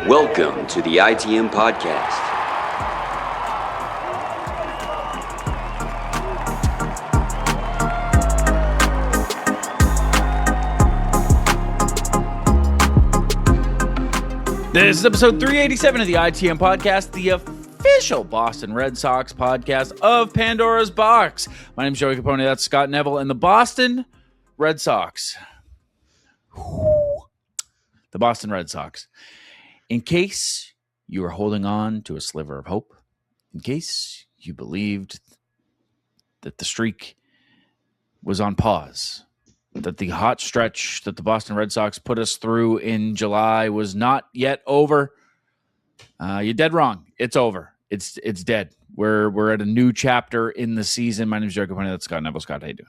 Welcome to the ITM Podcast. This is episode 387 of the ITM Podcast, the official Boston Red Sox podcast of Pandora's Box. My name is Joey Copponi, that's Scott Neville, and the Boston Red Sox. The Boston Red Sox. In case you were holding on to a sliver of hope, in case you believed that the streak was on pause, that the hot stretch that the Boston Red Sox put us through in July was not yet over, you're dead wrong. It's over. It's dead. We're at a new chapter in the season. My name is Joey Copponi. That's Scott Neville. Scott, how you doing?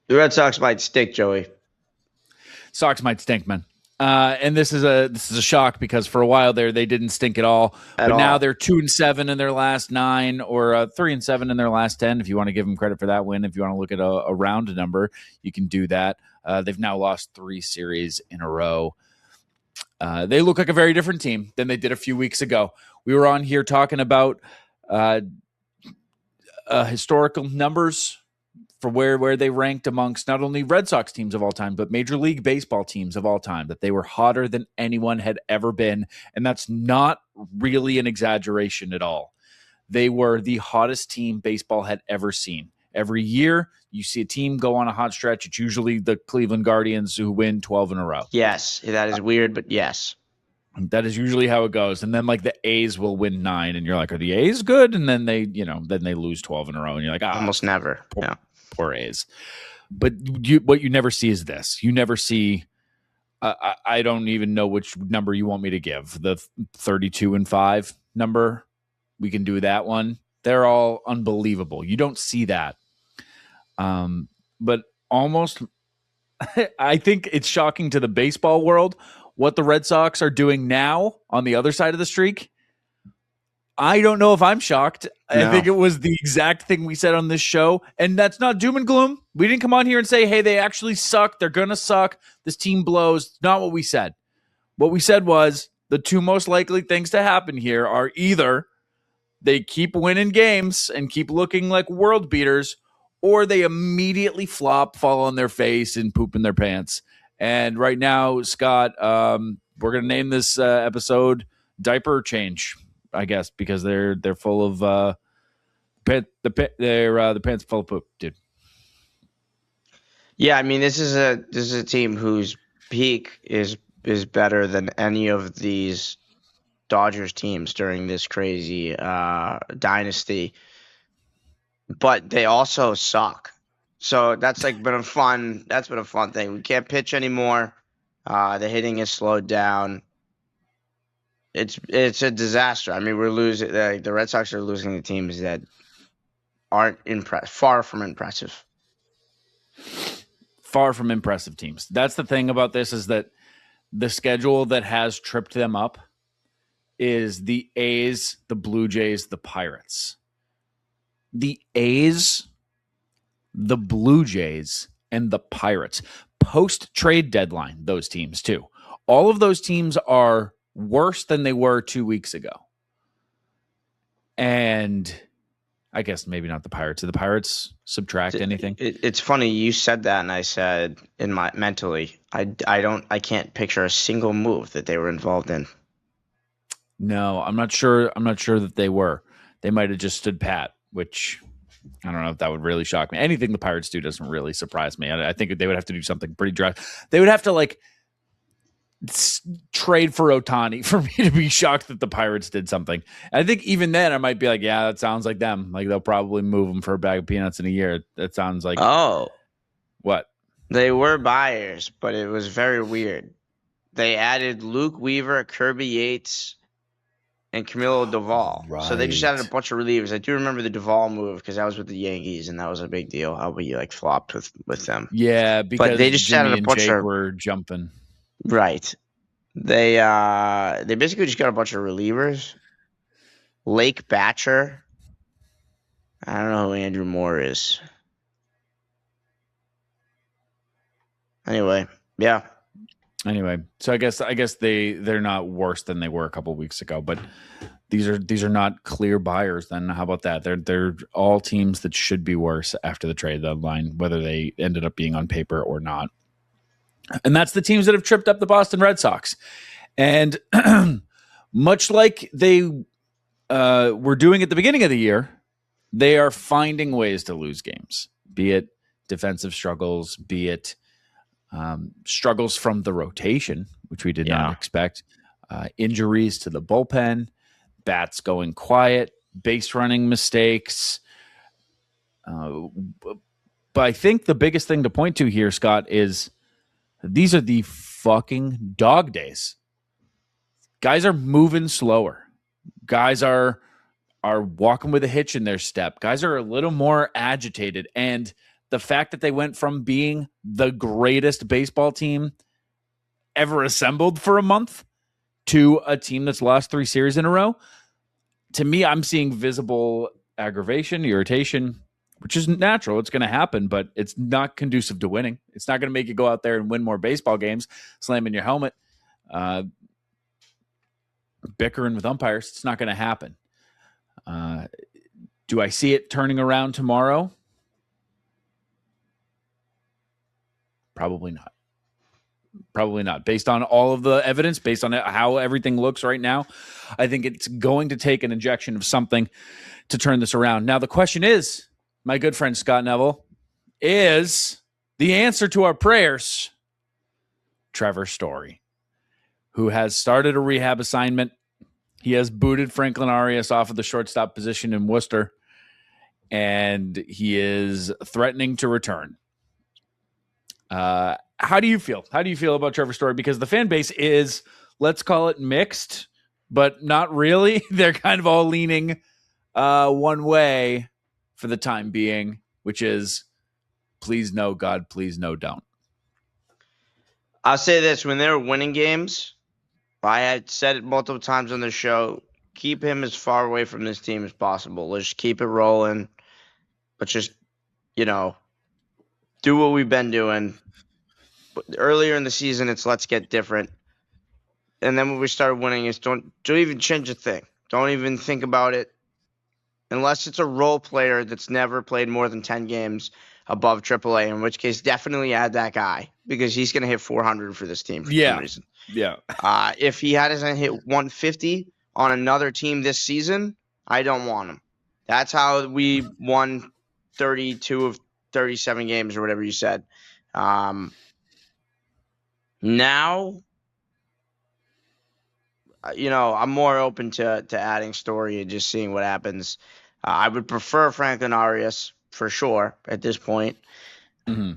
The Red Sox might stink, Joey. Sox might stink, man. And this is a shock because for a while there they didn't stink at all. But now they're 2-7 in their last 9, or 3-7 in their last 10. If you want to give them credit for that win, if you want to look at a round number, you can do that. They've now lost 3 series in a row. They look like a very different team than they did a few weeks ago. We were on here talking about historical numbers for where they ranked amongst not only Red Sox teams of all time, but Major League Baseball teams of all time, that they were hotter than anyone had ever been. And that's not really an exaggeration at all. They were the hottest team baseball had ever seen. Every year, you see a team go on a hot stretch. It's usually the Cleveland Guardians who win 12 in a row. Yes, that is weird, but yes. That is usually how it goes. And then like the A's will win 9 and you're like, are the A's good? And then they lose 12 in a row and you're like, almost never. Yeah. Poor A's. But what you never see is this. You never see, I don't even know which number you want me to give. The 32-5 number. We can do that one. They're all unbelievable. You don't see that. But almost, I think it's shocking to the baseball world what the Red Sox are doing now on the other side of the streak. I don't know if I'm shocked. No. I think it was the exact thing we said on this show. And that's not doom and gloom. We didn't come on here and say, hey, they actually suck. They're going to suck. This team blows. Not what we said. What we said was the 2 most likely things to happen here are either they keep winning games and keep looking like world beaters, or they immediately flop, fall on their face, and poop in their pants. And right now, Scott, we're going to name this episode Diaper Change, I guess, because they're full of the pants full of poop, dude. Yeah, I mean this is a team whose peak is better than any of these Dodgers teams during this crazy dynasty, but they also suck. So that's been a fun thing. We can't pitch anymore. The hitting is slowed down. It's a disaster. I mean, we're losing. The Red Sox are losing to teams that aren't far from impressive. Far from impressive teams. That's the thing about this, is that the schedule that has tripped them up is the A's, the Blue Jays, the Pirates. The A's, the Blue Jays, and the Pirates. Post-trade deadline, those teams too. All of those teams are worse than they were 2 weeks ago. And I guess maybe not the Pirates. Did the Pirates subtract anything? It's funny you said that, and I said in my mentally, I can't picture a single move that they were involved in. No, I'm not sure that they were. They might have just stood pat, which I don't know if that would really shock me. Anything the Pirates do doesn't really surprise me. I think they would have to do something pretty dry. They would have to trade for Ohtani for me to be shocked that the Pirates did something. I think even then I might be like, yeah, that sounds like them. Like they'll probably move them for a bag of peanuts in a year. That sounds like what? They were buyers, but it was very weird. They added Luke Weaver, Kirby Yates, and Camilo Doval. Right. So they just added a bunch of relievers. I do remember the Doval move because I was with the Yankees, and that was a big deal. How we flopped with them. Yeah, because but they just Jimmy added a bunch and Jake of were jumping. Right. They basically just got a bunch of relievers. Lake Batcher. I don't know who Andrew Moore is. Anyway, yeah. Anyway, so I guess they're not worse than they were a couple of weeks ago, but these are not clear buyers. Then how about that? They're all teams that should be worse after the trade deadline, whether they ended up being on paper or not. And that's the teams that have tripped up the Boston Red Sox. And much like they were doing at the beginning of the year, they are finding ways to lose games, be it defensive struggles, be it struggles from the rotation, which we did not expect, injuries to the bullpen, bats going quiet, base running mistakes. But I think the biggest thing to point to here, Scott, is these are the fucking dog days. Guys are moving slower. Guys are walking with a hitch in their step. Guys are a little more agitated. And the fact that they went from being the greatest baseball team ever assembled for a month to a team that's lost 3 series in a row, to me, I'm seeing visible aggravation, irritation, which is natural. It's going to happen, but it's not conducive to winning. It's not going to make you go out there and win more baseball games, slamming your helmet, bickering with umpires. It's not going to happen. Do I see it turning around tomorrow? Probably not. Probably not. Based on all of the evidence, based on how everything looks right now, I think it's going to take an injection of something to turn this around. Now, the question is, my good friend Scott Neville, is the answer to our prayers Trevor Story, who has started a rehab assignment. He has booted Franklin Arias off of the shortstop position in Worcester, and he is threatening to return. How do you feel? How do you feel about Trevor Story? Because the fan base is, let's call it mixed, but not really. They're kind of all leaning one way for the time being, which is please no, God, please no, don't. I'll say this. When they're winning games, I had said it multiple times on the show, keep him as far away from this team as possible. Let's just keep it rolling. Let's just, do what we've been doing. Earlier in the season, it's let's get different. And then when we start winning, it's don't even change a thing. Don't even think about it. Unless it's a role player that's never played more than 10 games above AAA, in which case definitely add that guy because he's going to hit 400 for this team for some reason. Yeah. If he hasn't hit 150 on another team this season, I don't want him. That's how we won 32 of 37 games or whatever you said. Now, I'm more open to adding Story and just seeing what happens. I would prefer Franklin Arias for sure at this point. Mm-hmm.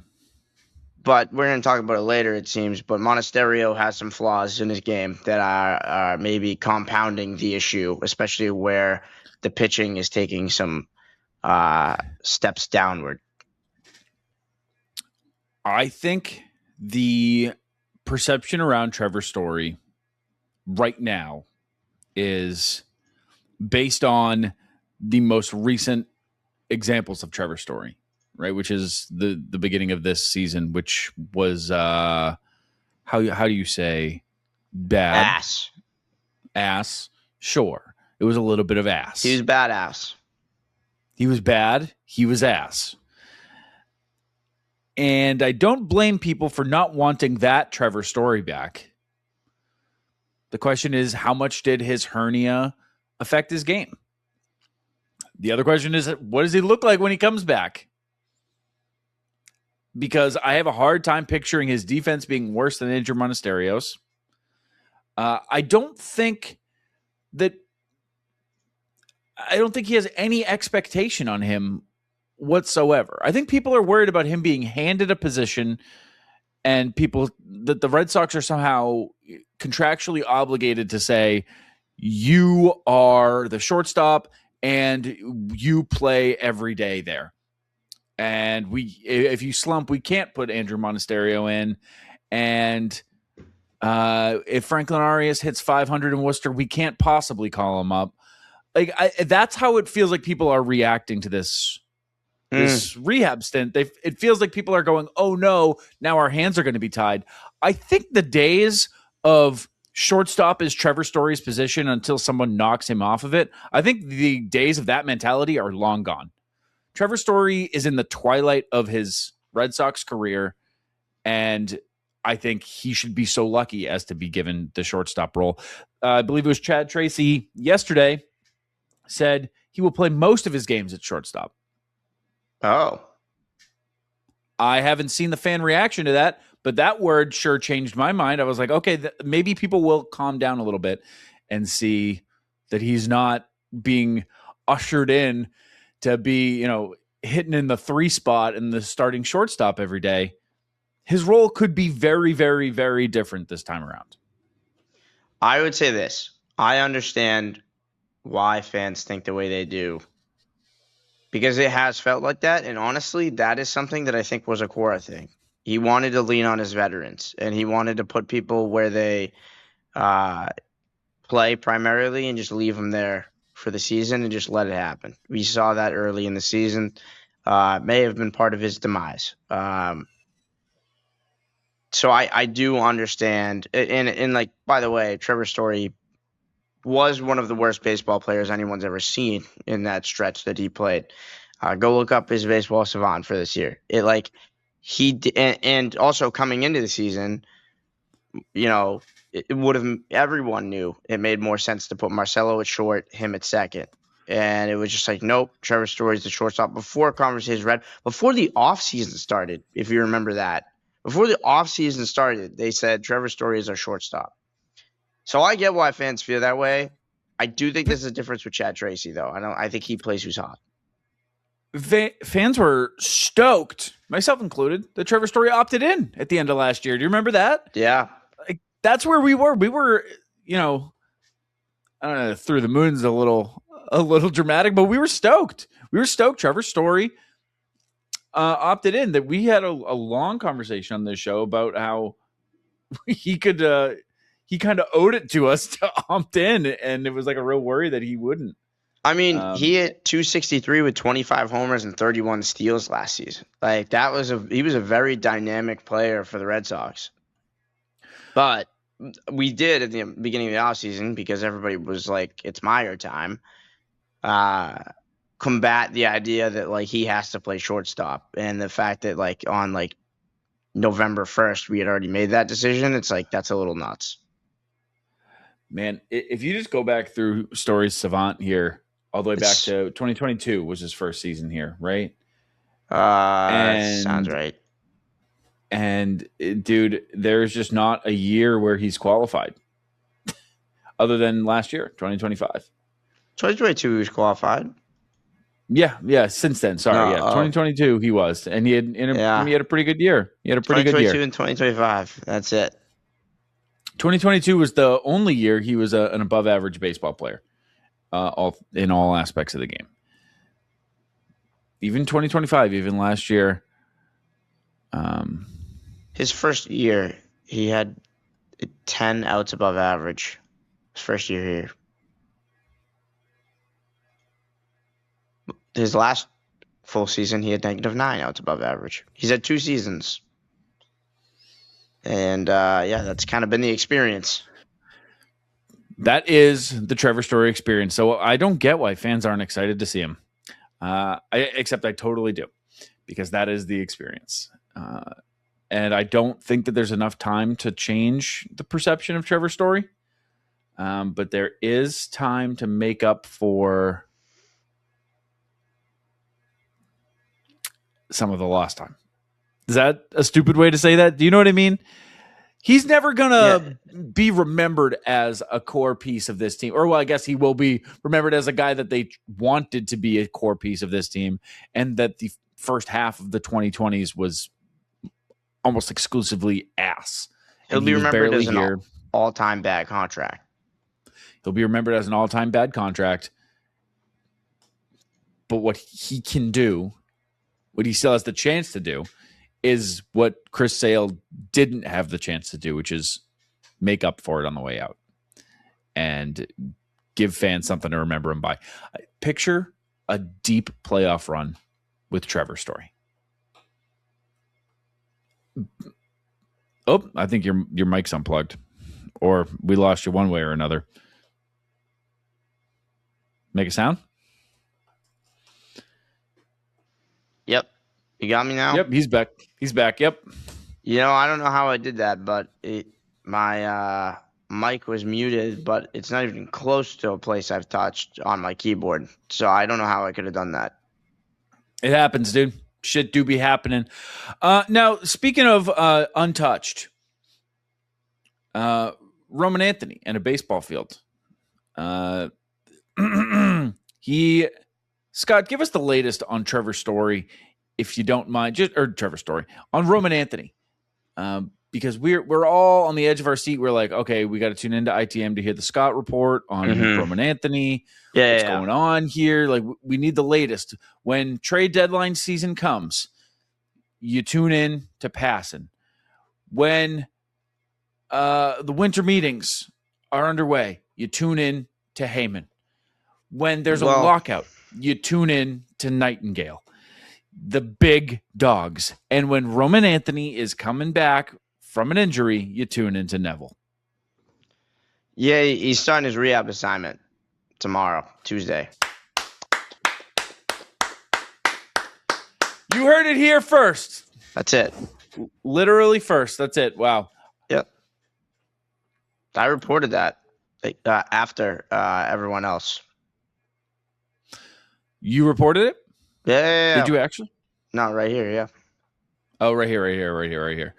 But we're going to talk about it later, it seems. But Monasterio has some flaws in his game that are maybe compounding the issue, especially where the pitching is taking some steps downward. I think the perception around Trevor Story right now is based on the most recent examples of Trevor Story, right? Which is the beginning of this season, which was how do you say bad? Ass. Sure. It was a little bit of ass. He was badass. He was bad. He was ass. And I don't blame people for not wanting that Trevor Story back. The question is, how much did his hernia affect his game? The other question is, what does he look like when he comes back? Because I have a hard time picturing his defense being worse than Andrew Monasterios. I don't think he has any expectation on him whatsoever. I think people are worried about him being handed a position and that the Red Sox are somehow contractually obligated to say, you are the shortstop and you play every day there. And if you slump, we can't put Andrew Monasterio in. And if Franklin Arias hits 500 in Worcester, we can't possibly call him up. That's how it feels like people are reacting to this this rehab stint, it feels like people are going, oh no, now our hands are going to be tied. I think the days of shortstop is Trevor Story's position until someone knocks him off of it, I think the days of that mentality are long gone. Trevor Story is in the twilight of his Red Sox career, and I think he should be so lucky as to be given the shortstop role. I believe it was Chad Tracy yesterday said he will play most of his games at shortstop. Oh. I haven't seen the fan reaction to that, but that word sure changed my mind. I was like, okay, maybe people will calm down a little bit and see that he's not being ushered in to be, hitting in the 3 spot and the starting shortstop every day. His role could be very, very, very different this time around. I would say this. I understand why fans think the way they do, because it has felt like that. And honestly, that is something that I think was a core thing. He wanted to lean on his veterans, and he wanted to put people where they play primarily and just leave them there for the season and just let it happen. We saw that early in the season. May have been part of his demise. So I do understand. And like, by the way, Trevor Story was one of the worst baseball players anyone's ever seen in that stretch that he played. Go look up his baseball savant for this year. And also coming into the season, it would have, everyone knew it made more sense to put Marcelo at short, him at second. And it was just like, nope, Trevor Story's the shortstop. Before the offseason started, if you remember that, before the offseason started, they said Trevor Story is our shortstop. So I get why fans feel that way. I do think there's a difference with Chad Tracy, though. I think he plays who's hot. Fans were stoked, myself included, that Trevor Story opted in at the end of last year. Do you remember that? Yeah. Like, that's where we were. We were, I don't know, through the moon's a little dramatic, but we were stoked. We were stoked Trevor Story opted in. That we had a long conversation on this show about how he could he kind of owed it to us to opt in, and it was like a real worry that he wouldn't. I mean, he hit 263 with 25 homers and 31 steals last season. Like, he was a very dynamic player for the Red Sox. But we did at the beginning of the offseason, because everybody was like, it's Meyer time, combat the idea that like he has to play shortstop, and the fact that like on like November 1st we had already made that decision. It's like, that's a little nuts. Man, if you just go back through Story's savant here, all the way back to 2022 was his first season here, right? Sounds right. And dude, there's just not a year where he's qualified other than last year, 2025. 2022 he was qualified. Yeah. Since then, sorry, 2022 he was, and he had a pretty good year. He had a pretty good year. 2022 and 2025. That's it. 2022 was the only year he was an above-average baseball player, in all aspects of the game. Even 2025, even last year. His first year, he had 10 outs above average. His first year here. His last full season, he had -9 outs above average. He's had 2 seasons. And, that's kind of been the experience. That is the Trevor Story experience. So I don't get why fans aren't excited to see him. Except I totally do, because that is the experience. And I don't think that there's enough time to change the perception of Trevor Story. But there is time to make up for some of the lost time. Is that a stupid way to say that? Do you know what I mean? He's never going to be remembered as a core piece of this team. Or, well, I guess he will be remembered as a guy that they wanted to be a core piece of this team, and that the first half of the 2020s was almost exclusively ass. He'll be remembered as an all-time bad contract. He'll be remembered as an all-time bad contract. But what he can do, what he still has the chance to do, is what Chris Sale didn't have the chance to do, which is make up for it on the way out and give fans something to remember him by. Picture a deep playoff run with Trevor Story. Oh, I think your mic's unplugged, or we lost you one way or another. Make a sound. Yep. You got me now? Yep, he's back. He's back. Yep. I don't know how I did that, but my mic was muted, but it's not even close to a place I've touched on my keyboard. So I don't know how I could have done that. It happens, dude. Shit do be happening. Now, speaking of untouched, Roman Anthony and a baseball field. Scott, give us the latest on Trevor Story, if you don't mind. Trevor Story on Roman Anthony, because we're all on the edge of our seat. We're like, okay, we got to tune into ITM to hear the Scott report on Roman Anthony. What's going on here? Like, we need the latest. When trade deadline season comes, you tune in to Passan. When the winter meetings are underway, you tune in to Heyman. When there's a lockout, you tune in to Nightingale, the big dogs. And when Roman Anthony is coming back from an injury, you tune into Neville. Yeah, he's starting his rehab assignment tomorrow, Tuesday. You heard it here first. That's it. Literally first. That's it. Wow. Yep. I reported that after everyone else. You reported it? Yeah. Did you actually? No, right here, yeah. Oh, right here.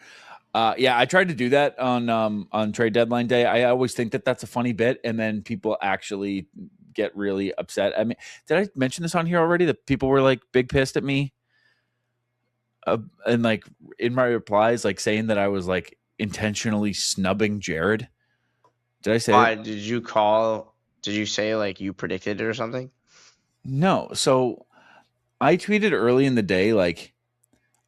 Yeah, I tried to do that on trade deadline day. I always think that that's a funny bit, and then people actually get really upset. I mean, did I mention this on here already? That people were like big pissed at me, and like in my replies, like saying that I was like intentionally snubbing Jared. Did I say? Why did you call? Did you say like you predicted it or something? No. So I tweeted early in the day, like,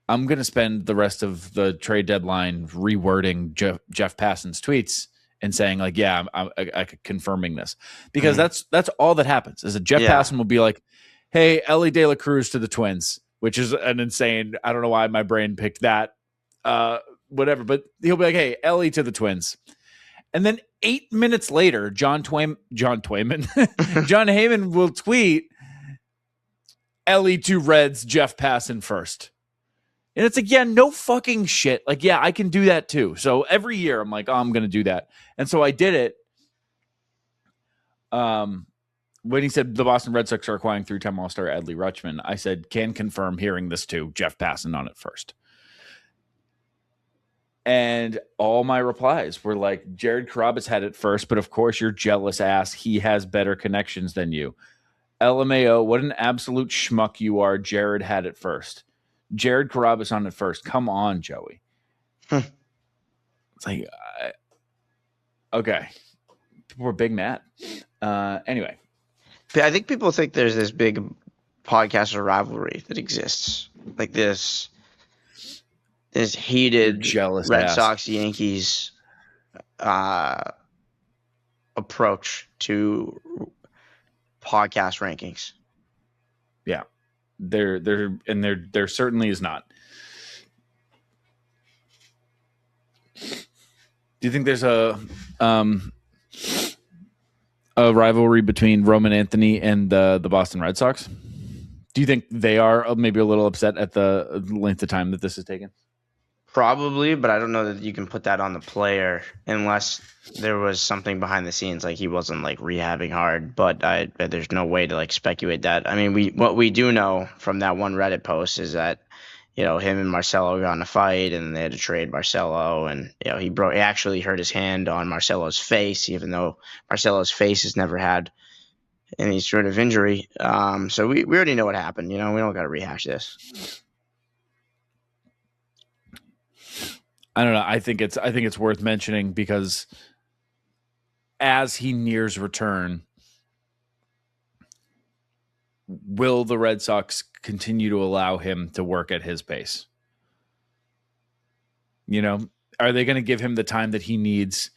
I'm going to spend the rest of the trade deadline rewording Jeff Passan's tweets and saying, like, yeah, I confirming this. Because that's all that happens is that Jeff Passan will be like, hey, Ellie De La Cruz to the Twins, which is an insane, I don't know why my brain picked that, whatever. But he'll be like, hey, Ellie to the Twins. And then 8 minutes later, John Heyman will tweet, Ellie to Reds, Jeff Passan first. And it's like, yeah, no fucking shit. Like, yeah, I can do that too. So every year I'm like, oh, I'm going to do that. And so I did it. When he said the Boston Red Sox are acquiring 3-time All-Star Adley Rutschman, I said, can confirm hearing this too, Jeff Passan on it first. And all my replies were like, Jared Carrabis had it first, but of course you're jealous ass. He has better connections than you. LMAO, what an absolute schmuck you are. Jared had it first. Jared Carrabis on it first. Come on, Joey. It's like, okay. People were big mad. Anyway. I think people think there's this big podcaster rivalry that exists. Like this heated jealous Red ass. Sox Yankees approach to podcast rankings. Yeah. There certainly is not. Do you think there's a rivalry between Roman Anthony and the Boston Red Sox? Do you think they are maybe a little upset at the length of time that this has taken? Probably, but I don't know that you can put that on the player unless there was something behind the scenes, like he wasn't like rehabbing hard. But there's no way to like speculate that. I mean, what we do know from that one Reddit post is that him and Marcelo got in a fight, and they had to trade Marcelo, and he actually hurt his hand on Marcelo's face, even though Marcelo's face has never had any sort of injury. So we already know what happened. We don't got to rehash this. I don't know. I think it's worth mentioning because as he nears return, will the Red Sox continue to allow him to work at his pace? Are they going to give him the time that he needs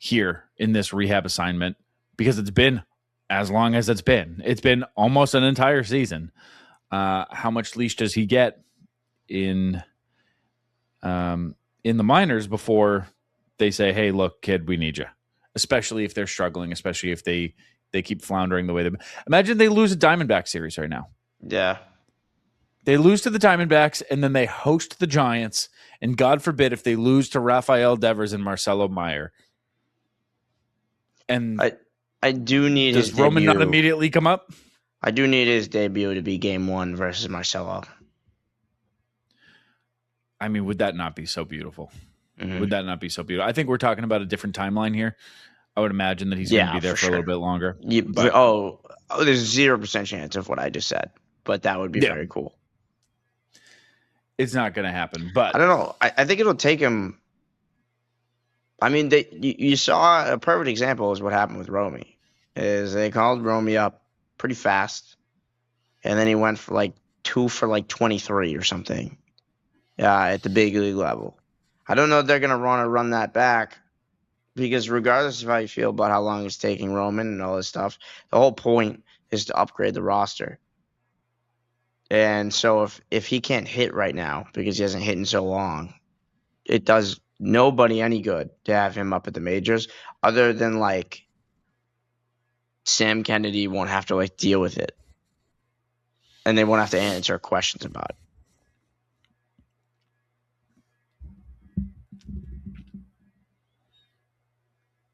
here in this rehab assignment? Because it's been as long as it's been. It's been almost an entire season. How much leash does he get in the minors before they say, "Hey, look, kid, we need you." Especially if they're struggling, especially if they keep floundering the way they. Imagine they lose a Diamondback series right now. Yeah. They lose to the Diamondbacks, and then they host the Giants. And God forbid if they lose to Rafael Devers and Marcelo Meyer. And I do need his does Roman debut. not immediately come up? I do need his debut to be Game 1 versus Marcelo. I mean, would that not be so beautiful? Mm-hmm. Would that not be so beautiful? I think we're talking about a different timeline here. I would imagine that he's going to be there for a little bit longer. There's 0% chance of what I just said, but that would be very cool. It's not going to happen, but I don't know. I think it'll take him. I mean, you saw a perfect example is what happened with Romy. Is they called Romy up pretty fast, and then he went for like 2 for like 23 or something. At the big league level. I don't know if they're gonna want to run that back because regardless of how you feel about how long it's taking Roman and all this stuff, the whole point is to upgrade the roster. And so if he can't hit right now because he hasn't hit in so long, it does nobody any good to have him up at the majors other than like Sam Kennedy won't have to like deal with it. And they won't have to answer questions about it.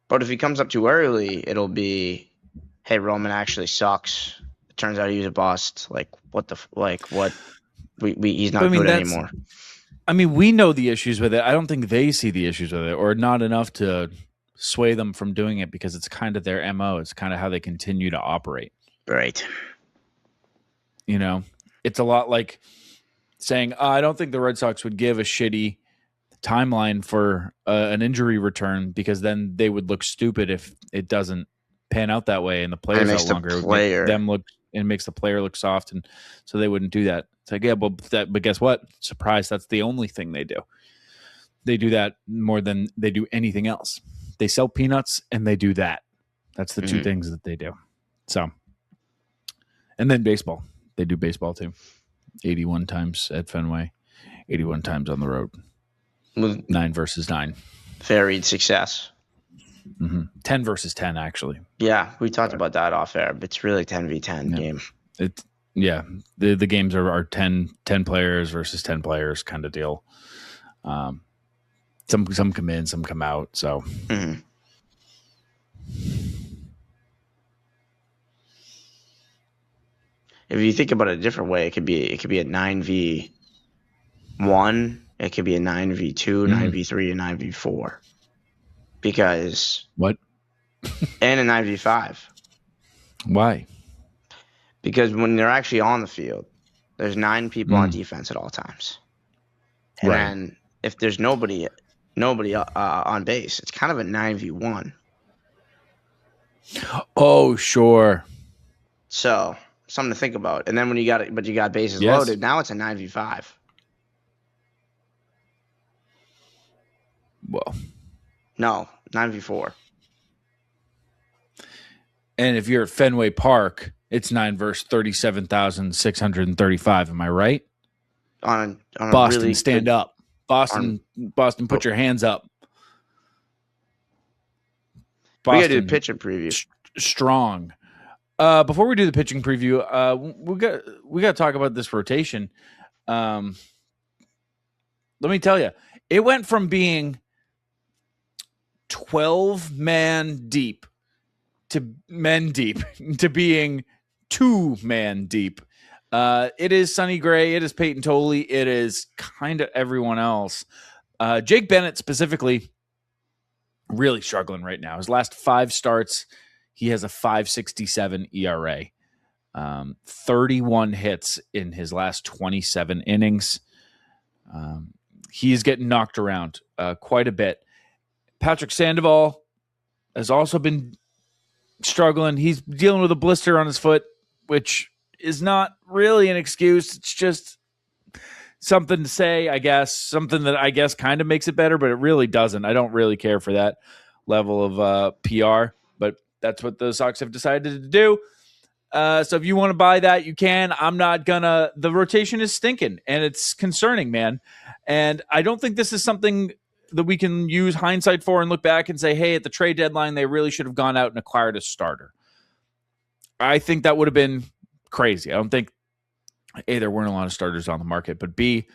But if he comes up too early, it'll be, hey, Roman actually sucks. It turns out he was a bust. Like, what the what? He's not good anymore. I mean, we know the issues with it. I don't think they see the issues with it, or not enough to sway them from doing it because it's kind of their MO. It's kind of how they continue to operate. Right. You know, it's a lot like saying, I don't think the Red Sox would give a shitty timeline for an injury return because then they would look stupid if it doesn't pan out that way and the players out longer. It would make them look, and makes the player look soft, and so they wouldn't do that. It's like, yeah, but guess what? Surprise! That's the only thing they do. They do that more than they do anything else. They sell peanuts and they do that. That's the two things that they do. So, and then baseball. They do baseball too. 81 times at Fenway, 81 times on the road. 9 versus 9. Varied success. 10 versus 10, actually. Yeah, we talked about that off air, but it's really 10v10 game. The games are 10 players versus 10 players kind of deal. Some come in, some come out. So if you think about it a different way, it could be a 9v1. It could be a 9v2, 9v3, and 9v4. Because what? And a 9v5. Why? Because when they're actually on the field, there's 9 people on defense at all times. And then if there's nobody on base, it's kind of a 9v1. Oh, sure. So something to think about. And then when you got bases loaded, now it's a 9v5. Well, no, 9v4. And if you're at Fenway Park, it's 9 versus 37,635. Am I right? On Boston, really stand up. Boston, put your hands up. Boston, we got to do a pitching preview. Strong. Before we do the pitching preview, we got to talk about this rotation. Let me tell you, it went from being 12-man deep to men deep to being 2-man deep. It is Sonny Gray. It is Peyton Tolley. It is kind of everyone else. Jake Bennett specifically really struggling right now. His last 5 starts, he has a 5.67 ERA. 31 hits in his last 27 innings. He is getting knocked around quite a bit. Patrick Sandoval has also been struggling. He's dealing with a blister on his foot, which is not really an excuse. It's just something to say, I guess. Something that I guess kind of makes it better, but it really doesn't. I don't really care for that level of PR, but that's what the Sox have decided to do. So if you want to buy that, you can. I'm not gonna. The rotation is stinking, and it's concerning, man. And I don't think this is something that we can use hindsight for and look back and say, hey, at the trade deadline, they really should have gone out and acquired a starter. I think that would have been crazy. I don't think, A, there weren't a lot of starters on the market, but B,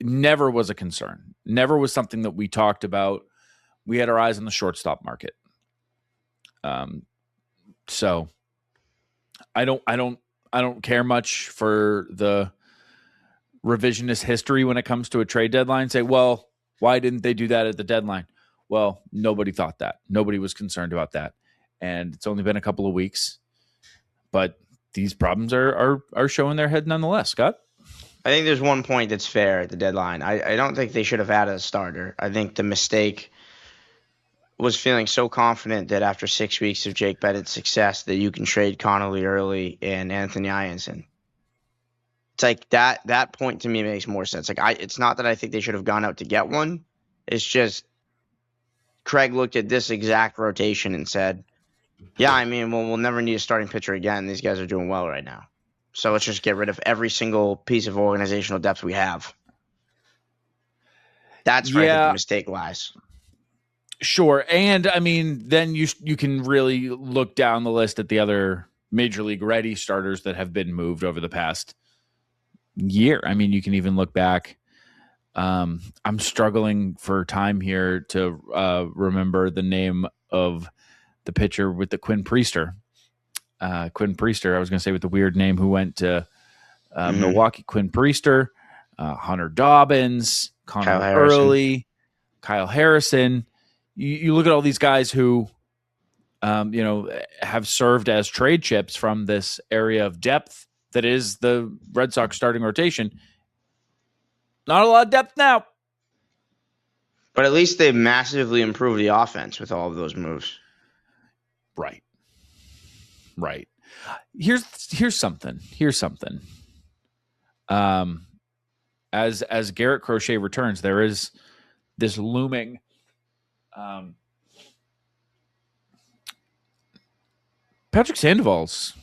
never was a concern. Never was something that we talked about. We had our eyes on the shortstop market. So I don't care much for the revisionist history when it comes to a trade deadline. Say, well, why didn't they do that at the deadline? Well, nobody thought that. Nobody was concerned about that. And it's only been a couple of weeks, but these problems are showing their head nonetheless. Scott? I think there's one point that's fair at the deadline. I don't think they should have added a starter. I think the mistake was feeling so confident that after 6 weeks of Jake Bennett's success that you can trade Connolly early and Anthony Ianson. It's like that point to me makes more sense. Like it's not that I think they should have gone out to get one. It's just Craig looked at this exact rotation and said, yeah, I mean, well, we'll never need a starting pitcher again. These guys are doing well right now. So let's just get rid of every single piece of organizational depth we have. That's where I think the mistake lies. Sure. And I mean, then you can really look down the list at the other major league ready starters that have been moved over the past year. I mean, you can even look back. I'm struggling for time here to remember the name of the pitcher with the Quinn Priester. I was going to say with the weird name, who went to Milwaukee. Quinn Priester, Hunter Dobbins, Connor Early, Kyle Harrison. You look at all these guys who, have served as trade chips from this area of depth that is the Red Sox starting rotation. Not a lot of depth now. But at least they massively improved the offense with all of those moves. Right. Here's something. As Garrett Crochet returns, there is this looming Patrick Sandoval's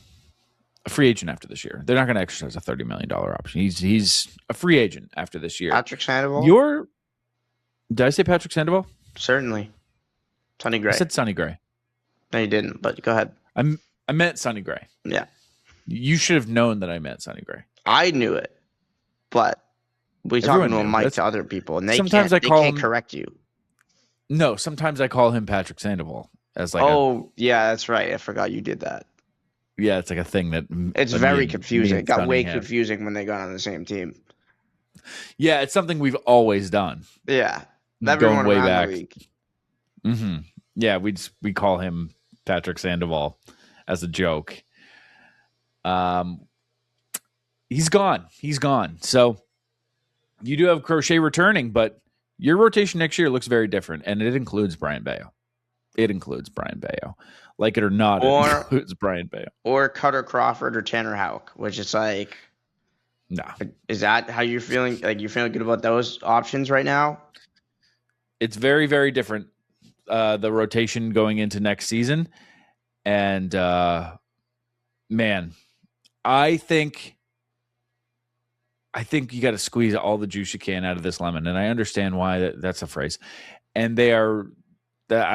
a free agent after this year. They're not going to exercise a $30 million option. He's a free agent after this year. Patrick Sandoval? Did I say Patrick Sandoval? Certainly. Sonny Gray. I said Sonny Gray. No, you didn't, but go ahead. I meant Sonny Gray. Yeah. You should have known that I meant Sonny Gray. I knew it, but we talk to a mic to other people, and they can't correct you. No, sometimes I call him Patrick Sandoval as like. Yeah, that's right. I forgot you did that. Yeah, it's like a thing that it's very confusing. It got way confusing when they got on the same team. Yeah, it's something we've always done. Yeah, going way back. Mm-hmm. Yeah, we call him Patrick Sandoval as a joke. He's gone. So you do have Crochet returning, but your rotation next year looks very different, and it includes Brian Bayo. Like it or not, it includes Brian Bayo. Or Cutter Crawford or Tanner Houck, which is like, no. Is that how you're feeling? Like you're feeling good about those options right now? It's very, very different. The rotation going into next season. And man, I think you got to squeeze all the juice you can out of this lemon. And I understand why that's a phrase. And I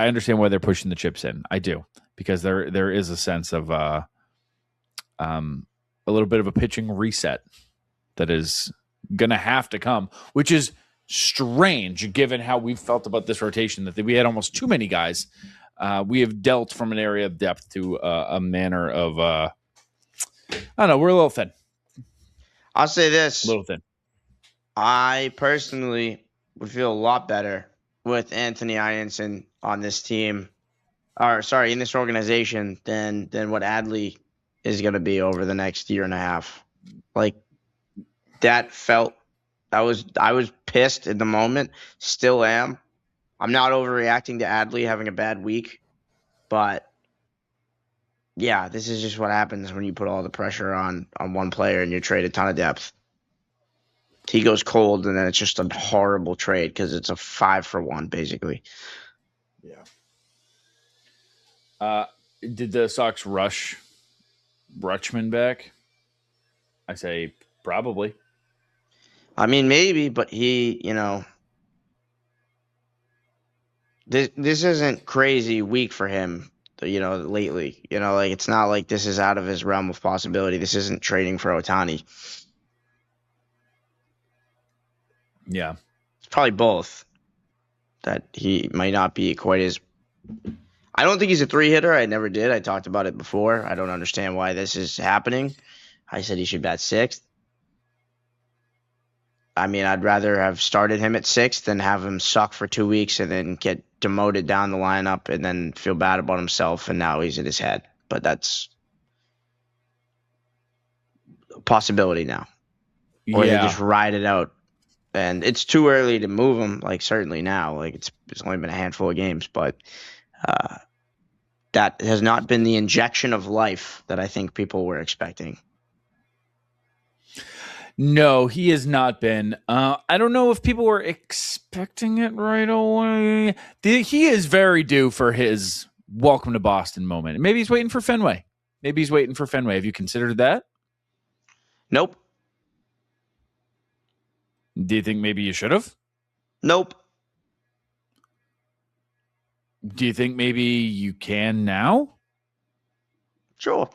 understand why they're pushing the chips in. I do, because there is a sense of a little bit of a pitching reset that is going to have to come, which is strange given how we've felt about this rotation, that we had almost too many guys. We have dealt from an area of depth to a manner of, I don't know, we're a little thin. I'll say this. A little thin. I personally would feel a lot better with Anthony Ianson on this team, in this organization than what Adley is going to be over the next year and a half. Like that felt, I was pissed in the moment, still am. I'm not overreacting to Adley having a bad week, but yeah, this is just what happens when you put all the pressure on one player and you trade a ton of depth. He goes cold, and then it's just a horrible trade because it's a 5-for-1 basically. Yeah. Did the Sox rush Rutschman back? I say probably. I mean, maybe, but he, this isn't crazy week for him, lately. Like it's not like this is out of his realm of possibility. This isn't trading for Ohtani. Yeah. It's probably both. That he might not be quite as. I don't think he's a 3-hitter. I never did. I talked about it before. I don't understand why this is happening. I said he should bat 6th. I mean, I'd rather have started him at 6th than have him suck for 2 weeks and then get demoted down the lineup and then feel bad about himself, and now he's in his head. But that's a possibility now. Or they just ride it out. And it's too early to move him, like certainly now. Like it's only been a handful of games, but that has not been the injection of life that I think people were expecting. No, he has not been. I don't know if people were expecting it right away. He is very due for his welcome to Boston moment. Maybe he's waiting for Fenway. Have you considered that? Nope. Do you think maybe you should have? Nope. Do you think maybe you can now? Sure.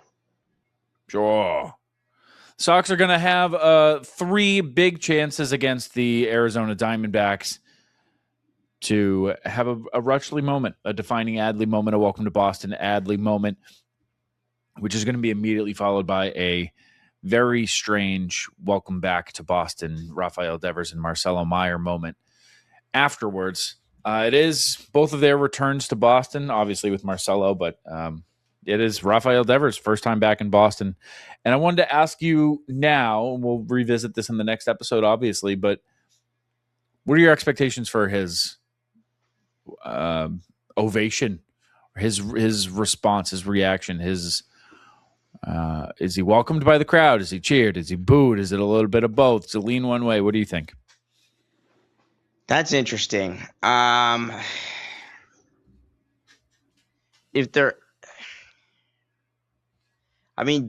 Sox are going to have 3 big chances against the Arizona Diamondbacks to have a Rutschley moment, a defining Adley moment, a welcome to Boston Adley moment, which is going to be immediately followed by a very strange welcome back to Boston, Rafael Devers and Marcelo Meyer moment afterwards. It is both of their returns to Boston, obviously with Marcelo, but it is Rafael Devers' first time back in Boston. And I wanted to ask you now, and we'll revisit this in the next episode, obviously, but what are your expectations for his ovation, his response, his reaction, is he welcomed by the crowd? Is he cheered? Is he booed? Is it a little bit of both? Does it lean one way? What do you think? That's interesting.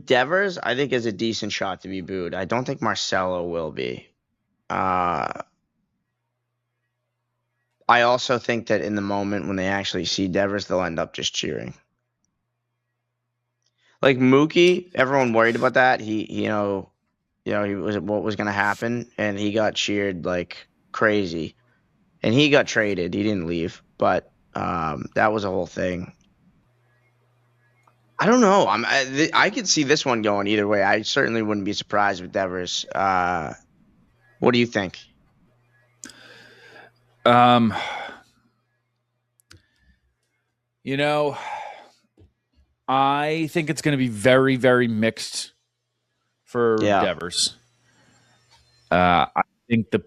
Devers, I think, is a decent shot to be booed. I don't think Marcelo will be. I also think that in the moment when they actually see Devers, they'll end up just cheering. Like Mookie, everyone worried about that. He was what was going to happen, and he got cheered like crazy, and he got traded. He didn't leave, but that was a whole thing. I don't know. I could see this one going either way. I certainly wouldn't be surprised with Devers. What do you think? I think it's going to be very, very mixed for Devers. I think the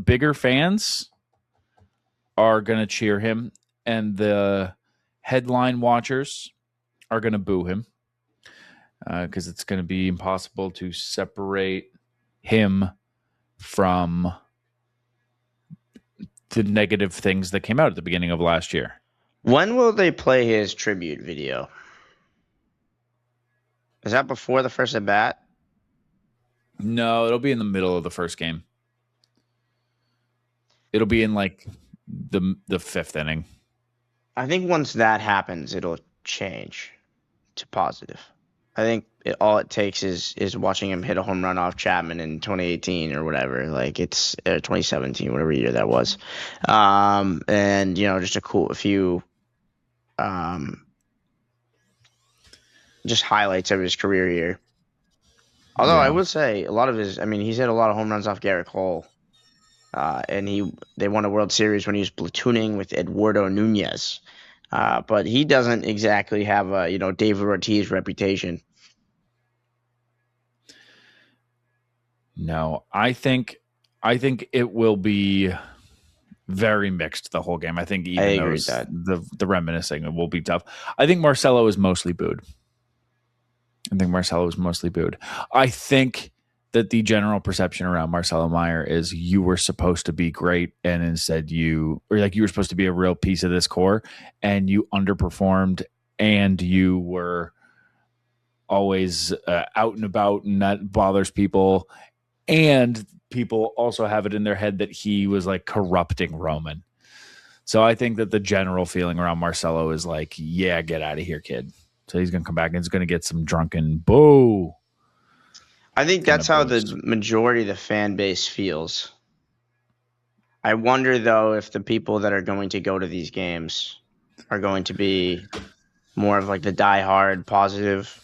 bigger fans are going to cheer him, and the headline watchers are going to boo him because it's going to be impossible to separate him from the negative things that came out at the beginning of last year. When will they play his tribute video? Is that before the first at bat? No, it'll be in the middle of the first game. It'll be in like the 5th inning. I think once that happens, it'll change to positive. I think all it takes is watching him hit a home run off Chapman in 2018 or whatever. Like it's 2017, whatever year that was. And just a few just highlights of his career here. Although I would say a lot of he's hit a lot of home runs off Garrett Cole. And they won a World Series when he was platooning with Eduardo Nunez. But he doesn't exactly have a, David Ortiz reputation. No, I think it will be very mixed the whole game. I think even the reminiscing will be tough. I think Marcelo is mostly booed. I think that the general perception around Marcelo Meyer is you were supposed to be great, and instead you were supposed to be a real piece of this core, and you underperformed, and you were always out and about, and that bothers people. And people also have it in their head that he was like corrupting Roman. So I think that the general feeling around Marcelo is like, yeah, get out of here, kid. So he's going to come back and he's going to get some drunken boo. I think that's how the majority of the fan base feels. I wonder, though, if the people that are going to go to these games are going to be more of like the diehard positive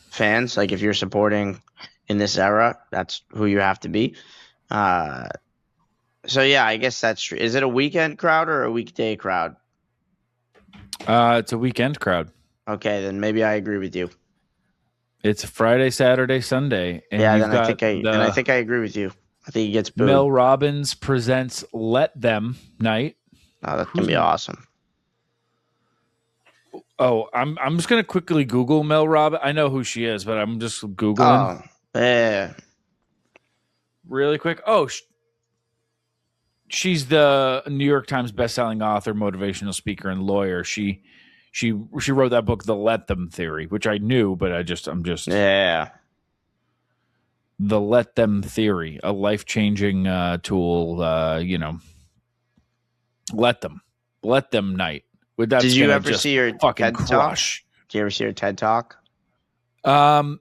fans. Like if you're supporting in this era, that's who you have to be. So, yeah, I guess that's true. Is it a weekend crowd or a weekday crowd? It's a weekend crowd. Okay, then maybe I agree with you. It's Friday, Saturday, Sunday. And yeah, then I think I agree with you. I think he gets booed. Mel Robbins presents Let Them night. Oh, that's going to be awesome. Oh, I'm just going to quickly Google Mel Robbins. I know who she is, but I'm just Googling. Oh, yeah. Really quick. Oh, she's the New York Times bestselling author, motivational speaker, and lawyer. She wrote that book, The Let Them Theory, which I knew, but I'm just yeah. The Let Them Theory, a life-changing tool. Let them night. Did you ever see her fucking TED crush? Talk? Did you ever see her TED Talk? No,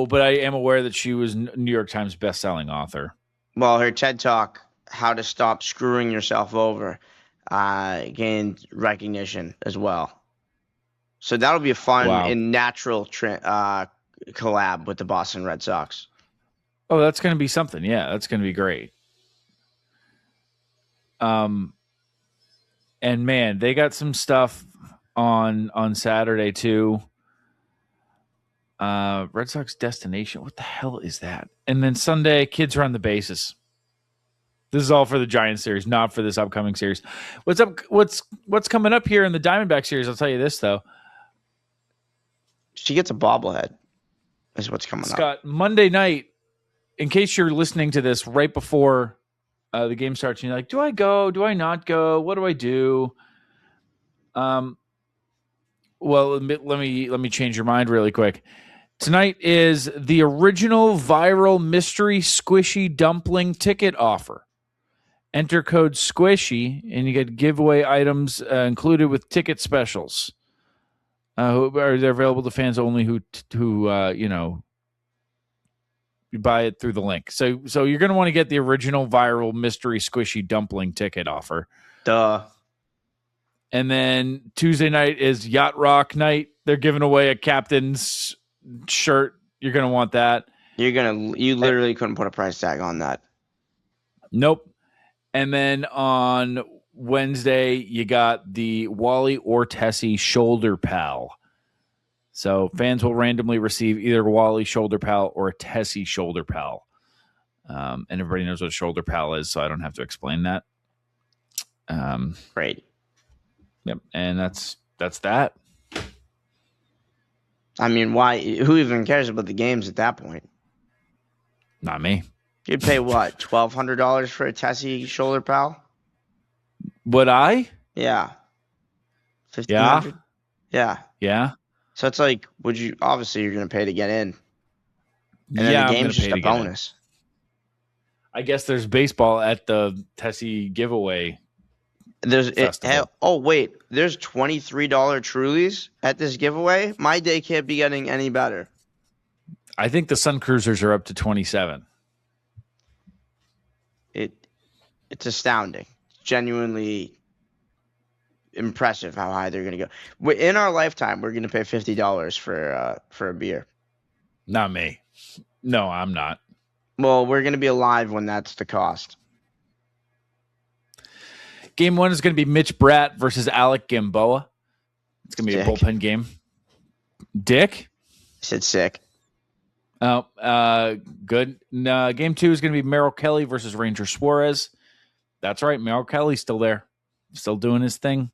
but I am aware that she was New York Times bestselling author. Well, her TED Talk, How to Stop Screwing Yourself Over, gained recognition as well. So that'll be a fun and natural collab with the Boston Red Sox. Oh, that's going to be something. Yeah, that's going to be great. And man, they got some stuff on Saturday too. Red Sox destination. What the hell is that? And then Sunday, kids are on the bases. This is all for the Giants series, not for this upcoming series. What's up? What's coming up here in the Diamondback series? I'll tell you this though. She gets a bobblehead. Is what's coming up. Scott, Monday night. In case you're listening to this right before the game starts, and you're like, "Do I go? Do I not go? What do I do?" Well, let me change your mind really quick. Tonight is the original viral mystery squishy dumpling ticket offer. Enter code SQUISHY, and you get giveaway items included with ticket specials. They're available to fans only who you buy it through the link. So you're going to want to get the original viral mystery squishy dumpling ticket offer. Duh. And then Tuesday night is Yacht Rock night. They're giving away a captain's shirt. You're going to want that. You literally couldn't put a price tag on that. Nope. And then on Wednesday, you got the Wally Ortesi Shoulder Pal. So fans will randomly receive either a Wally Shoulder Pal or a Tessie Shoulder Pal. And everybody knows what a shoulder pal is, so I don't have to explain that. Great. Yep. And that's that. I mean, why? Who even cares about the games at that point? Not me. You'd pay what? $1,200 for a Tessie Shoulder Pal? Would I? Yeah. $1,500? Yeah. Yeah. So it's like, obviously you're going to pay to get in. And then the game's just a bonus. I guess there's baseball at the Tessie giveaway. There's there's $23 Trulies at this giveaway. My day can't be getting any better. I think the Sun Cruisers are up to 27. It's astounding. Genuinely impressive how high they're going to go. In our lifetime, we're going to pay $50 for a beer. Not me. No, I'm not. Well, we're going to be alive when that's the cost. Game 1 is going to be Mitch Bratt versus Alec Gamboa. It's going to be a bullpen game. Dick? I said sick. Oh, good. Game 2 is going to be Merrill Kelly versus Ranger Suarez. That's right. Merrill Kelly's still there. Still doing his thing.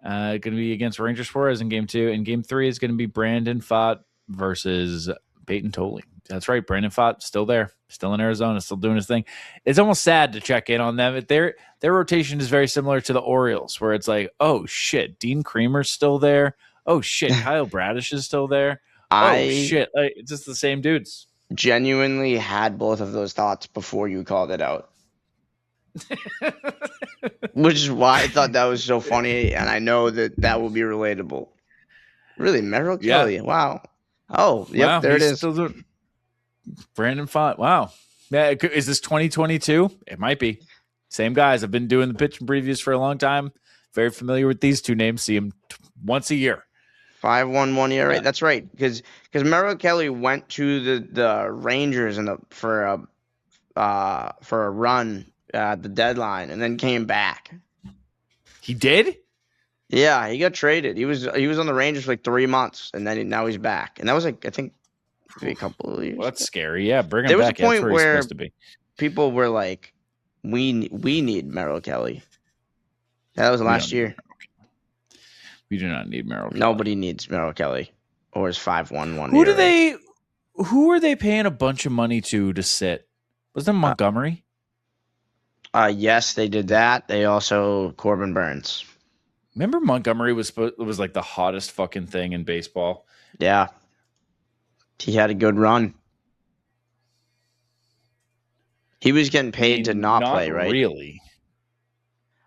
Going to be against Ranger Suarez in Game 2. And Game 3 is going to be Brandon Pfaadt versus Peyton Tolley. That's right. Brandon Pfaadt still there. Still in Arizona. Still doing his thing. It's almost sad to check in on them. Their rotation is very similar to the Orioles, where it's like, oh, shit, Dean Kremer's still there. Oh shit, Kyle Bradish is still there. Oh I shit, it's just the same dudes. genuinely had both of those thoughts before you called it out, which is why I thought that was so funny, and I know that will be relatable. Really, Merrill Yeah. Kelly. Wow. Oh, yep, Wow, there it he's is. still doing Brandon Font. Wow. Yeah, is this 2022? It might be. Same guys. I've been doing the pitch previews for a long time. Very familiar with these two names. See them once a year. 5-1 ERA. That's right, because Merrill Kelly went to the Rangers for a run at the deadline, and then came back. He did? Yeah, he got traded. He was on the Rangers for like 3 months, and then now he's back. And that was like, I think, maybe a couple of years. Well, that's scary. Yeah, bring him There was back. a point That's where he's where supposed to be. people were like, "We need Merrill Kelly." That was last year. We do not need Merrill Kelly. Nobody needs Merrill Kelly or his 5.11. Who are they paying a bunch of money to sit? Was that Montgomery? Yes, they did that. They also Corbin Burns. Remember Montgomery was like the hottest fucking thing in baseball. Yeah. He had a good run. He was getting paid to not play, right? Really?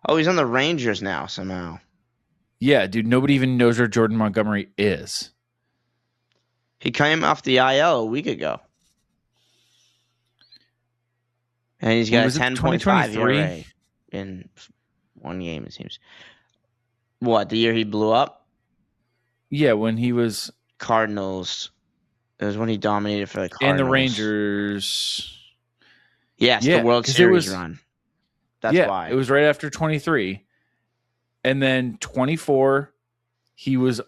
Oh, he's on the Rangers now somehow. Yeah, dude, nobody even knows where Jordan Montgomery is. He came off the IL a week ago. And he's got a 10.5 ERA in one game, it seems. What, the year he blew up? Yeah, when he was Cardinals. It was when he dominated for the Cardinals. And the Rangers. Yes, the World Series run. That's why. It was right after 23. And then 24, he was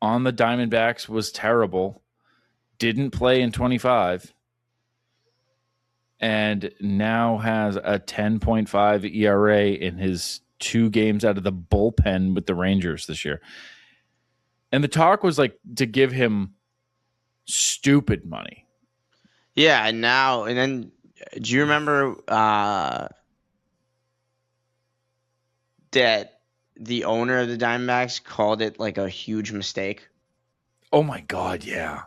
on the Diamondbacks, was terrible. Didn't play in 25. And now has a 10.5 ERA in his 2 games out of the bullpen with the Rangers this year. And the talk was like to give him stupid money. Yeah, and then do you remember that the owner of the Diamondbacks called it like a huge mistake? Oh my God, yeah.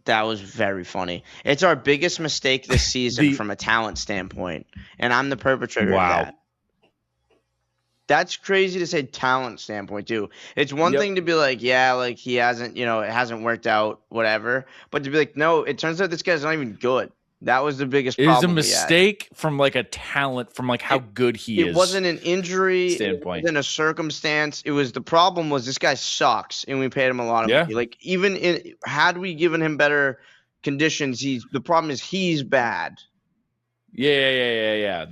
That was very funny. It's our biggest mistake this season from a talent standpoint, and I'm the perpetrator of that. That's crazy to say talent standpoint too. It's one thing to be like, yeah, like he hasn't, it hasn't worked out, whatever. But to be like, no, it turns out this guy's not even good. That was the biggest problem. It was a mistake from like a talent, from like how good he is. It wasn't an injury standpoint. It wasn't a circumstance. The problem was this guy sucks, and we paid him a lot of money. Like had we given him better conditions, the problem is he's bad. Yeah.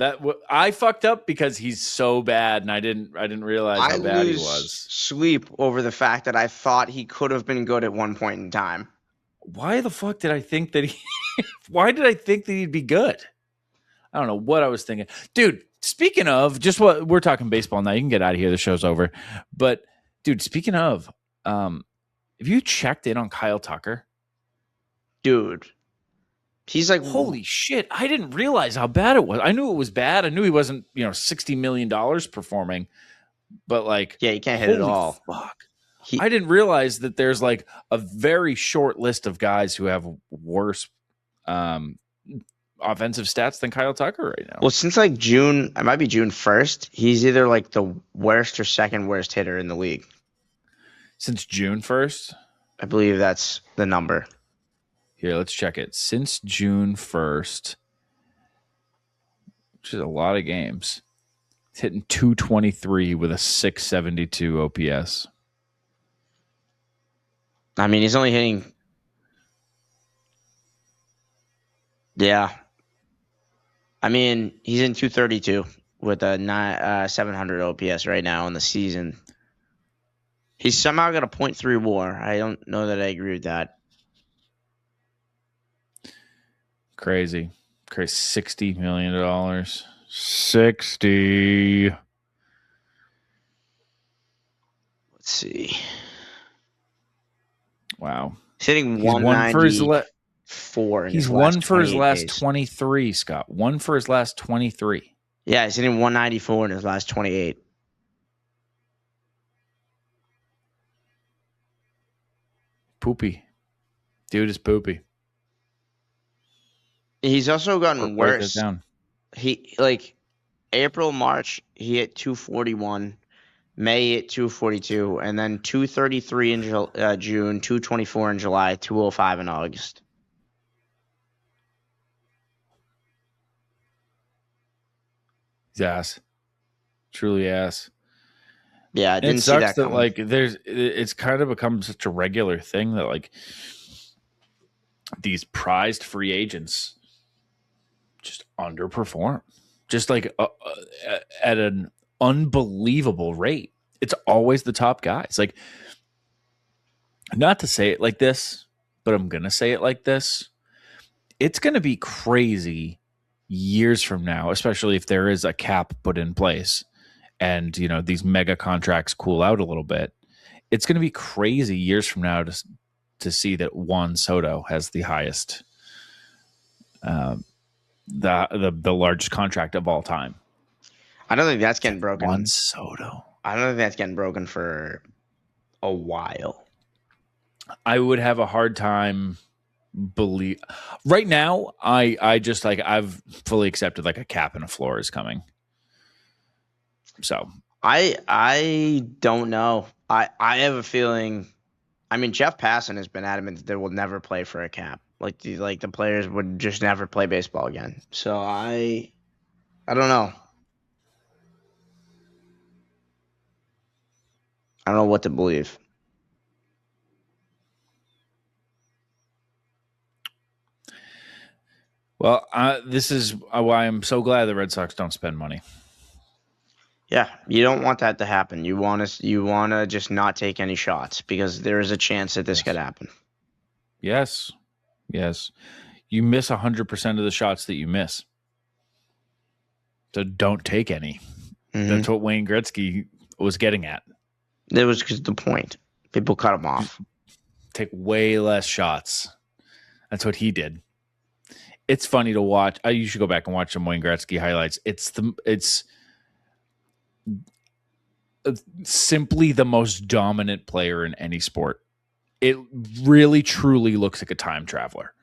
I fucked up because he's so bad, and I didn't realize how bad he was. Sleep over the fact that I thought he could have been good at one point in time. Why the fuck did I think that he? Why did I think that he'd be good? I don't know what I was thinking, dude. Speaking of, just what we're talking baseball now. You can get out of here. The show's over. But dude, speaking of, have you checked in on Kyle Tucker? Dude. He's like, holy shit! I didn't realize how bad it was. I knew it was bad. I knew he wasn't, $60 million performing, but like, yeah, he can't hit it all. Fuck! I didn't realize that there's like a very short list of guys who have worse offensive stats than Kyle Tucker right now. Well, since like June, it might be June 1st. He's either like the worst or second worst hitter in the league. Since June 1st, I believe that's the number. Here, let's check it. Since June 1st, which is a lot of games, it's hitting 223 with a 672 OPS. I mean, he's only hitting. Yeah. I mean, he's in 232 with a 700 OPS right now in the season. He's somehow got a .3 WAR. I don't know that I agree with that. Crazy. $60 million. 60. Let's see. Wow. He's hitting 194. He's won for his last 23, Scott. 1 for his last 23. Yeah, he's hitting 194 in his last 28. poopy. Dude is poopy. He's also gotten Write that worse. down. He April, March, he hit 241. May hit 242, and then 233 in June, 224 in July, 205 in August. He's ass. Truly ass. Yeah, I And didn't it see sucks that that coming. like it's kind of become such a regular thing that like these prized free agents just underperform, just like at an unbelievable rate. It's always the top guys. Like, not to say it like this, but I'm gonna say it like this. It's gonna be crazy years from now, especially if there is a cap put in place and these mega contracts cool out a little bit. It's going to be crazy years from now to see that Juan Soto has the highest, the largest contract of all time. I don't think that's getting broken. Juan Soto. I don't think that's getting broken for a while. I would have a hard time right now. I just like I've fully accepted like a cap and a floor is coming. So I don't know. I have a feeling. I mean, Jeff Passan has been adamant that they will never play for a cap. Like the players would just never play baseball again. So I don't know. I don't know what to believe. Well, this is why I'm so glad the Red Sox don't spend money. Yeah, you don't want that to happen. You want to just not take any shots because there is a chance that this could happen. Yes. You miss 100% of the shots that you miss. So don't take any. Mm-hmm. That's what Wayne Gretzky was getting at. It was the point. People cut him off. Take way less shots. That's what he did. It's funny to watch. You should go back and watch some Wayne Gretzky highlights. It's simply the most dominant player in any sport. It really, truly looks like a time traveler.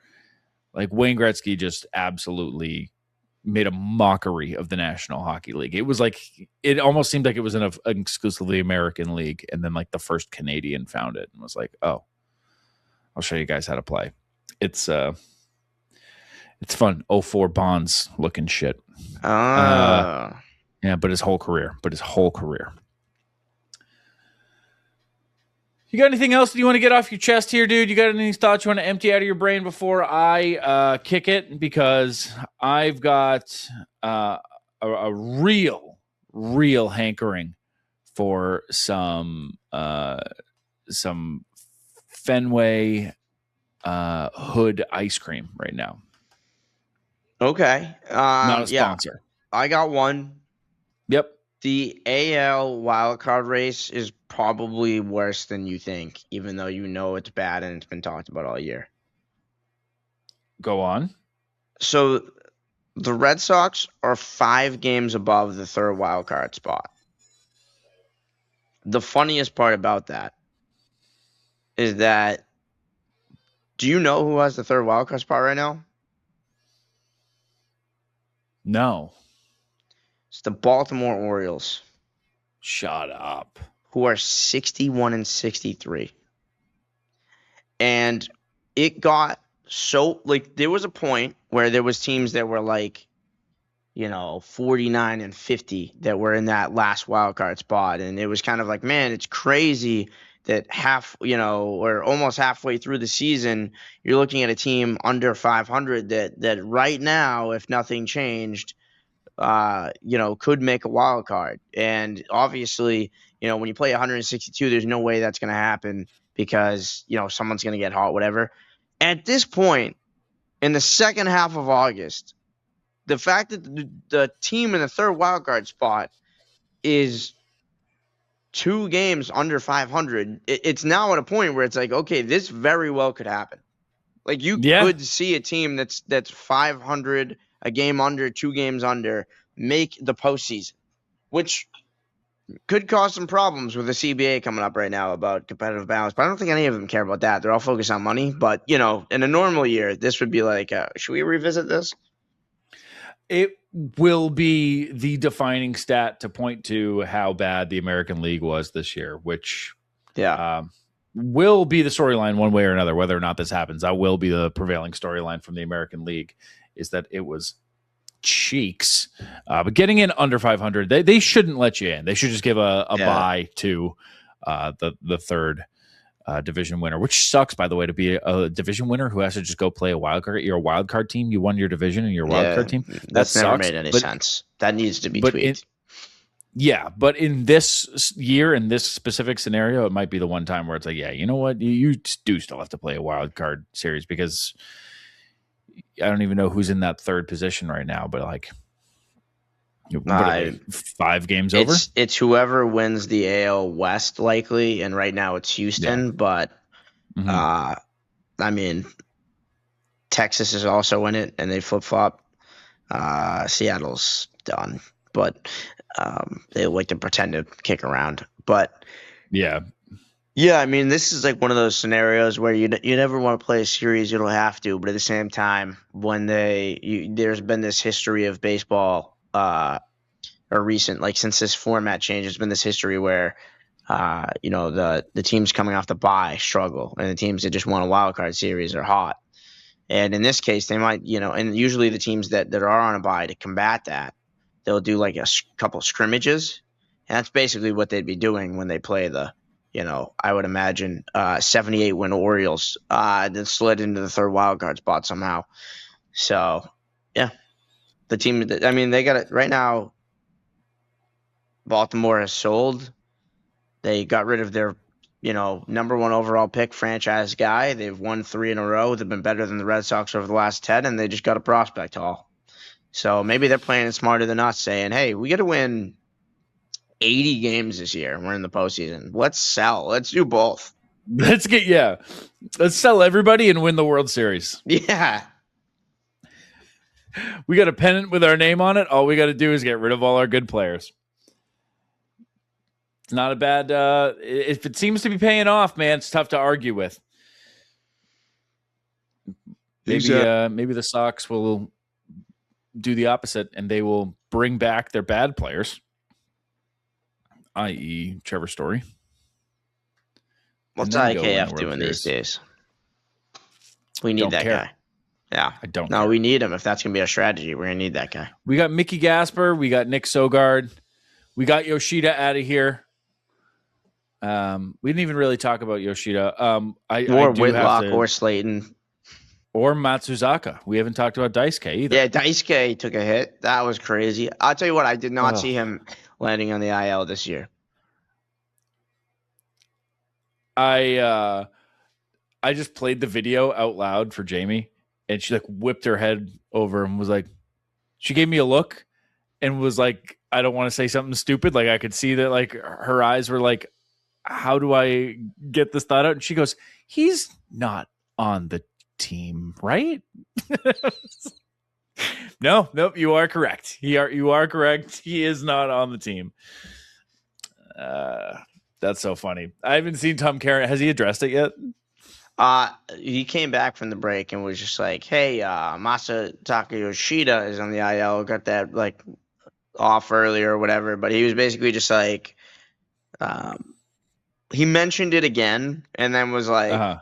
Like Wayne Gretzky just absolutely made a mockery of the National Hockey League. It was like, it almost seemed like it was in an exclusively American league. And then like the first Canadian found it and was like, oh, I'll show you guys how to play. It's fun. 04 Bonds looking shit. Yeah, but his whole career. You got anything else that you want to get off your chest here, dude? You got any thoughts you want to empty out of your brain before I kick it? Because I've got a real hankering for some Fenway Hood ice cream right now. Okay. Not a sponsor. Yeah, I got one. Yep. The AL wildcard race is probably worse than you think, even though you know it's bad and it's been talked about all year. Go on. So the Red Sox are 5 games above the third wildcard spot. The funniest part about that is that, do you know who has the third wildcard spot right now? No. It's the Baltimore Orioles. Shut up. Who are 61-63. And it got so, like, there was a point where there was teams that were like, 49-50 that were in that last wild card spot. And it was kind of like, man, it's crazy that or almost halfway through the season, you're looking at a team under 500 that right now, if nothing changed, could make a wild card. And obviously, when you play 162, there's no way that's going to happen because, someone's going to get hot, whatever. At this point, in the second half of August, the fact that the team in the third wild card spot is 2 games under 500, it's now at a point where it's like, okay, this very well could happen. Like you could see a team that's 500, a game under, 2 games under, make the postseason, which could cause some problems with the CBA coming up right now about competitive balance. But I don't think any of them care about that. They're all focused on money. But, in a normal year, this would be like, should we revisit this? It will be the defining stat to point to how bad the American League was this year, which will be the storyline one way or another, whether or not this happens. That will be the prevailing storyline from the American League, is that it was cheeks. But getting in under 500, they shouldn't let you in. They should just give a bye to the third division winner, which sucks, by the way, to be a division winner who has to just go play a wild card. You're a wild card team. You won your division and you're a wild card team. That's never made any sense. That needs to be tweaked. But in this year, in this specific scenario, it might be the one time where it's like, yeah, you know what? You do still have to play a wild card series, because I don't even know who's in that third position right now, but like, 5 games over? It's whoever wins the AL West likely, and right now it's Houston. Yeah. But I mean, Texas is also in it, and they flip flop. Seattle's done, but they like to pretend to kick around. But yeah. I mean, this is like one of those scenarios where you never want to play a series, you don't have to, but at the same time, when there's been this history of baseball. Or recent, like since this format change, there's been this history where, the teams coming off the bye struggle, and the teams that just won a wild card series are hot. And in this case, they might, and usually the teams that are on a bye, to combat that, they'll do like a couple scrimmages, and that's basically what they'd be doing when they play the, I would imagine 78 win Orioles that slid into the third wild card spot somehow. So yeah. The team, they got it right now. Baltimore has sold. They got rid of their, number 1 overall pick franchise guy. They've won 3 in a row. They've been better than the Red Sox over the last 10, and they just got a prospect haul. So maybe they're playing it smarter than us, saying, hey, we got to win 80 games this year. We're in the postseason. Let's sell. Let's do both. Let's sell everybody and win the World Series. Yeah. We got a pennant with our name on it. All we got to do is get rid of all our good players. It's not a bad. If it seems to be paying off, man, it's tough to argue with. Maybe the Sox will do the opposite, and they will bring back their bad players, i.e., Trevor Story. What's IKF doing these days? We need that guy. Yeah. I don't know. We need him. If that's going to be our strategy, we're going to need that guy. We got Mickey Gasper. We got Nick Sogard. We got Yoshida out of here. We didn't even really talk about Yoshida. Or Whitlock or Slayton. Or Matsuzaka. We haven't talked about Daisuke either. Yeah, Daisuke took a hit. That was crazy. I'll tell you what, I did not see him landing on the IL this year. I just played the video out loud for Jamie. And she like whipped her head over and was like, she gave me a look and was like, I don't want to say something stupid. Like I could see that like her eyes were like, how do I get this thought out? And she goes, he's not on the team, right? Nope. You are correct. You are correct. He is not on the team. That's so funny. I haven't seen Tom Caron. Has he addressed it yet? He came back from the break and was just like, hey, Masataka Yoshida is on the IL. Got that like off earlier or whatever. But he was basically just like, he mentioned it again and then was like,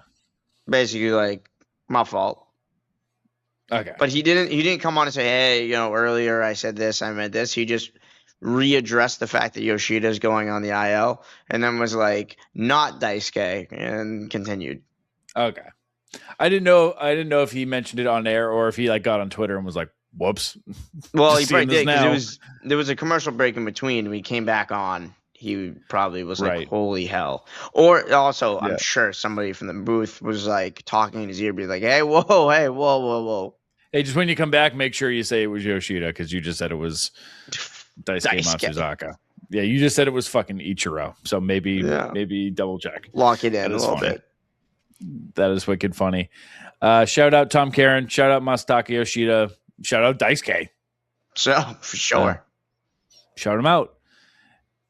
basically like, my fault. Okay. But he didn't come on and say, hey, earlier I said this, I meant this. He just readdressed the fact that Yoshida is going on the IL and then was like, not Daisuke, and continued. Okay. I didn't know if he mentioned it on air or if he like got on Twitter and was like, whoops. Well, he probably did because there was a commercial break in between. When he came back on, he probably was like, holy hell. Or also, I'm sure somebody from the booth was like talking in his ear, be like, hey, whoa. Hey, just when you come back, make sure you say it was Yoshida because you just said it was Daisuke Matsuzaka. Yeah, you just said it was fucking Ichiro. So maybe double check. Lock it in a little bit. That is wicked funny. Shout out Tom Caron. Shout out Masataka Yoshida. Shout out Daisuke. So, for sure. Shout him out.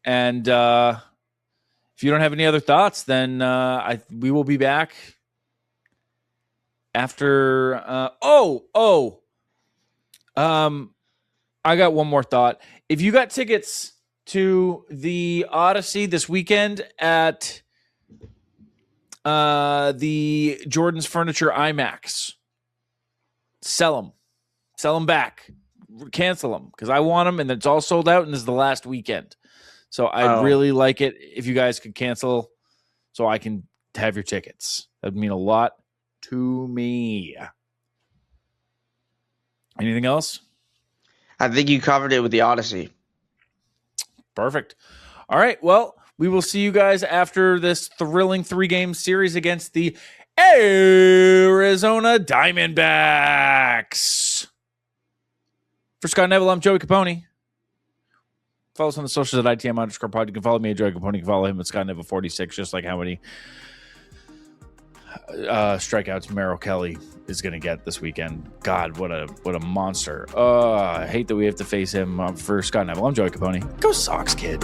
And if you don't have any other thoughts, then we will be back after. I got one more thought. If you got tickets to the Odyssey this weekend at the Jordan's Furniture IMAX, sell them back, cancel them, because I want them, and it's all sold out, and this is the last weekend. So I'd really like it if you guys could cancel so I can have your tickets. That would mean a lot to me. Anything else? I think you covered it with the Odyssey. Perfect. All right. Well, we will see you guys after this thrilling 3-game series against the Arizona Diamondbacks. For Scott Neville, I'm Joey Copponi. Follow us on the socials at ITM_pod. You can follow me at Joey Copponi. You can follow him at Scott Neville 46, just like how many strikeouts Merrill Kelly is going to get this weekend. God, what a monster. I hate that we have to face him. For Scott Neville, I'm Joey Copponi. Go Sox, kid.